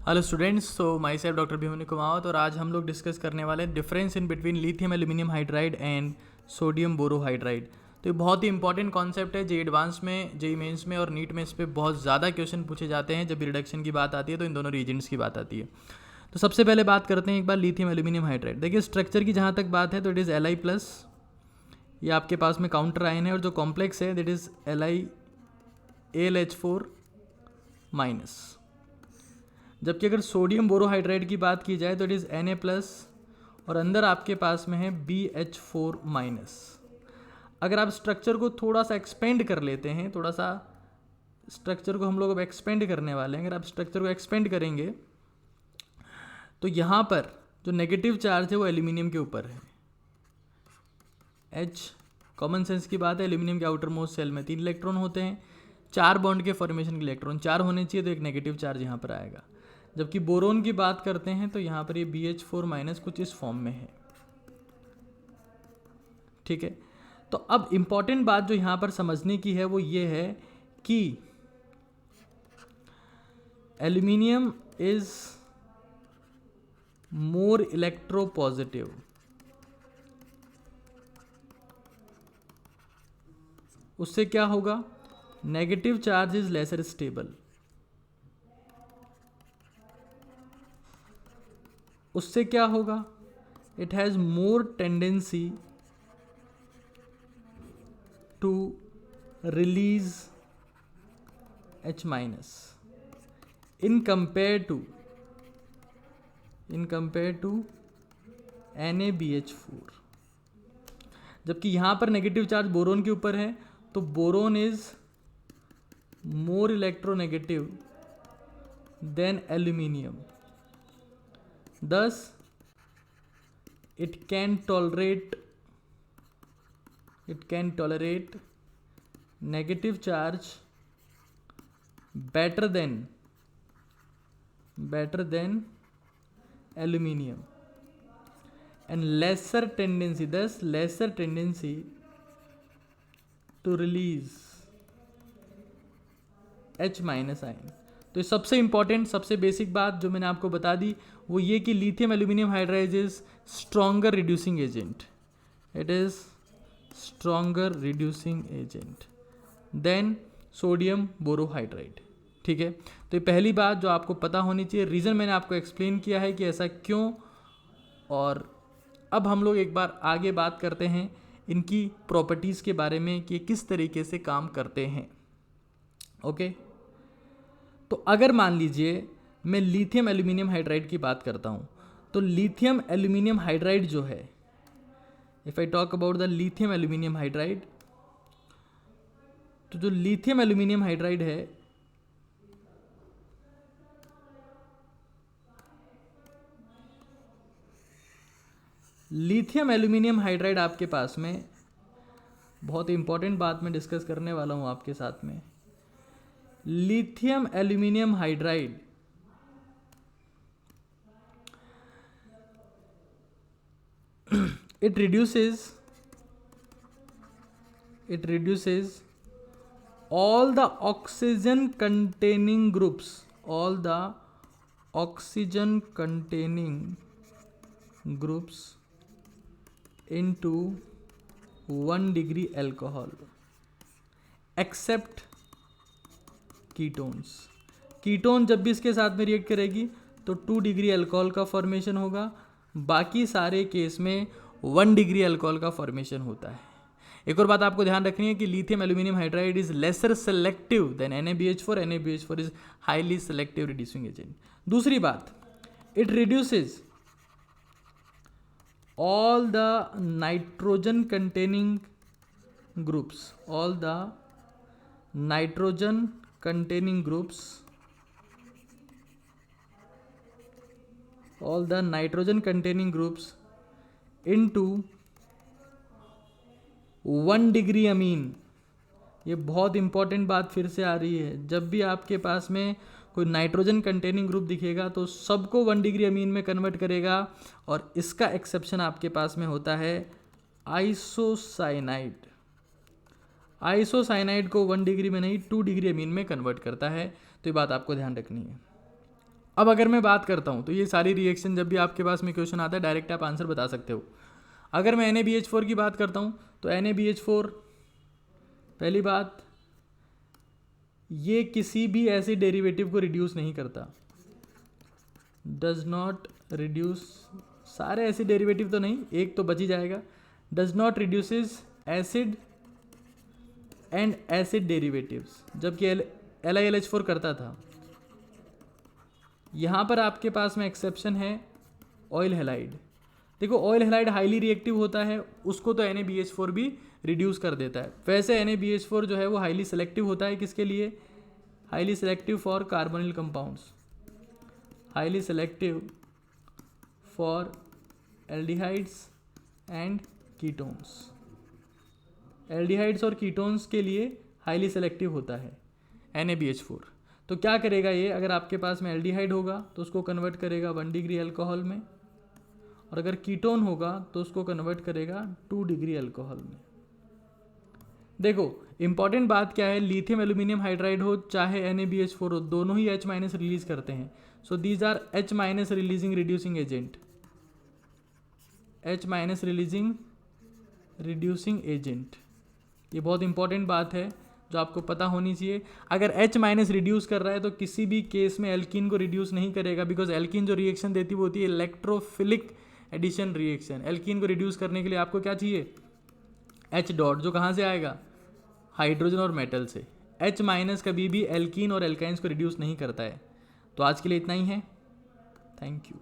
Hello students, so myself doctor Bhimni Kumawat और आज हम लोग डिस्कस करने वाले हैं difference in between lithium aluminium hydride and sodium borohydride. तो ये बहुत ही इंपॉर्टेंट कॉन्सेप्ट है। जे एडवांस में, जे मेंस में और नीट में इस पर बहुत ज़्यादा क्वेश्चन पूछे जाते हैं। जब रिडक्शन की बात आती है तो इन दोनों रीजेंट्स की बात आती है। तो सबसे पहले बात करते हैं एक बार लिथियम एल्यूमिनियम हाइड्राइड। देखिए स्ट्रक्चर की जहाँ तक बात है तो इट इज़ Li+, ये आपके पास में काउंटर आयन है, और जो कॉम्प्लेक्स है दैट इज़ AlH4-। जबकि अगर सोडियम बोरोहाइड्राइड की बात की जाए तो इट इज़ Na+, और अंदर आपके पास में है BH4-। अगर आप स्ट्रक्चर को थोड़ा सा एक्सपेंड कर लेते हैं, थोड़ा सा स्ट्रक्चर को हम लोग अब एक्सपेंड करने वाले हैं। अगर आप स्ट्रक्चर को एक्सपेंड करेंगे तो यहाँ पर जो नेगेटिव चार्ज है वो एल्यूमिनियम के ऊपर है। H कॉमन सेंस की बात है, एल्यूमिनियम के आउटर मोस्ट सेल में 3 इलेक्ट्रॉन होते हैं, 4 बॉन्ड के फॉर्मेशन के इलेक्ट्रॉन 4 होने चाहिए, तो एक नेगेटिव चार्ज यहाँ पर आएगा। जबकि बोरोन की बात करते हैं तो यहाँ पर ये BH4- कुछ इस फॉर्म में है। ठीक है, तो अब इंपॉर्टेंट बात जो यहाँ पर समझने की है वो ये है कि एल्यूमिनियम इज मोर इलेक्ट्रोपॉजिटिव। उससे क्या होगा? Negative charge is lesser stable. उससे क्या होगा? It has more tendency to release H- in compared to NaBH4। जबकि यहां पर नेगेटिव चार्ज बोरोन के ऊपर है, तो boron is more electronegative than aluminium. Thus, it can tolerate negative charge better than aluminium, and lesser tendency to release H- ion. तो सबसे important, सबसे बेसिक बात जो मैंने आपको बता दी वो ये कि lithium aluminium hydride is stronger reducing agent. It is stronger reducing agent than sodium borohydride. ठीक है, तो ये पहली बात जो आपको पता होनी चाहिए। रीज़न मैंने आपको एक्सप्लेन किया है कि ऐसा क्यों। और अब हम लोग एक बार आगे बात करते हैं इनकी प्रॉपर्टीज़ के बारे में कि किस तरीके से काम करते हैं। ओके, तो अगर मान लीजिए मैं लिथियम एल्यूमिनियम हाइड्राइड की बात करता हूँ, तो लिथियम एल्यूमिनियम हाइड्राइड जो है, if I talk about the lithium aluminium hydride, तो जो लिथियम एल्यूमिनियम हाइड्राइड है लिथियम एल्यूमिनियम हाइड्राइड आपके पास में बहुत इंपॉर्टेंट बात मैं डिस्कस करने वाला हूँ आपके साथ में। Lithium aluminium hydride it reduces all the oxygen containing groups into 1 degree alcohol except ketones. Ketone जब भी इसके साथ में रिएक्ट करेगी तो 2 डिग्री अल्कोहल का फॉर्मेशन होगा, बाकी सारे केस में 1 डिग्री अल्कोहल का फॉर्मेशन होता है। एक और बात आपको ध्यान रखनी है कि lithium aluminium hydride is lesser selective than NaBH4। NaBH4 is highly selective reducing agent. दूसरी बात, it reduces all the nitrogen containing groups into 1 degree amine. ये बहुत इंपॉर्टेंट बात फिर से आ रही है, जब भी आपके पास में कोई नाइट्रोजन कंटेनिंग ग्रुप दिखेगा तो सबको 1 डिग्री अमीन में कन्वर्ट करेगा, और इसका एक्सेप्शन आपके पास में होता है आइसोसाइनाइड। आइसोसाइनाइड को 1 डिग्री में नहीं 2 डिग्री अमीन में कन्वर्ट करता है। तो ये बात आपको ध्यान रखनी है। अब अगर मैं बात करता हूँ तो ये सारी रिएक्शन जब भी आपके पास में क्वेश्चन आता है डायरेक्ट आप आंसर बता सकते हो। अगर मैं NaBH4 की बात करता हूँ तो NaBH4 पहली बात ये किसी भी एसिड डेरिवेटिव को रिड्यूस नहीं करता, डज नॉट रिड्यूस, सारे एसिड डेरिवेटिव तो नहीं, एक तो बच ही जाएगा, does not reduces acid and acid derivatives, जबकि LiLH4 करता था। यहाँ पर आपके पास में एक्सेप्शन है ऑयल हेलाइड। देखो ऑयल हेलाइड हाईली रिएक्टिव होता है, उसको तो NaBH4 भी रिड्यूस कर देता है। वैसे NaBH4 जो है वो हाईली सेलेक्टिव होता है, किसके लिए? Highly selective for carbonyl compounds, highly selective for aldehydes and ketones. Aldehydes और कीटोन्स के लिए हाईली सेलेक्टिव होता है NaBH4। तो क्या करेगा ये, अगर आपके पास में एल्डिहाइड होगा तो उसको कन्वर्ट करेगा 1 डिग्री अल्कोहल में, और अगर कीटोन होगा तो उसको कन्वर्ट करेगा 2 डिग्री अल्कोहल में। देखो इंपॉर्टेंट बात क्या है, लिथियम एल्यूमिनियम हाइड्राइड हो चाहे NaBH4 हो, दोनों ही H- रिलीज करते हैं। So these are H- releasing reducing agent, H- reducing agent. ये बहुत इंपॉर्टेंट बात है जो आपको पता होनी चाहिए। अगर H- रिड्यूस कर रहा है तो किसी भी केस में एल्कीन को रिड्यूस नहीं करेगा, बिकॉज एल्कीन जो रिएक्शन देती वो होती है इलेक्ट्रोफिलिक एडिशन रिएक्शन। एल्कीन को रिड्यूस करने के लिए आपको क्या चाहिए? H डॉट, जो कहाँ से आएगा? हाइड्रोजन और मेटल से। H- कभी भी एल्कीन और एल्काइंस को रिड्यूस नहीं करता है। तो आज के लिए इतना ही है, थैंक यू।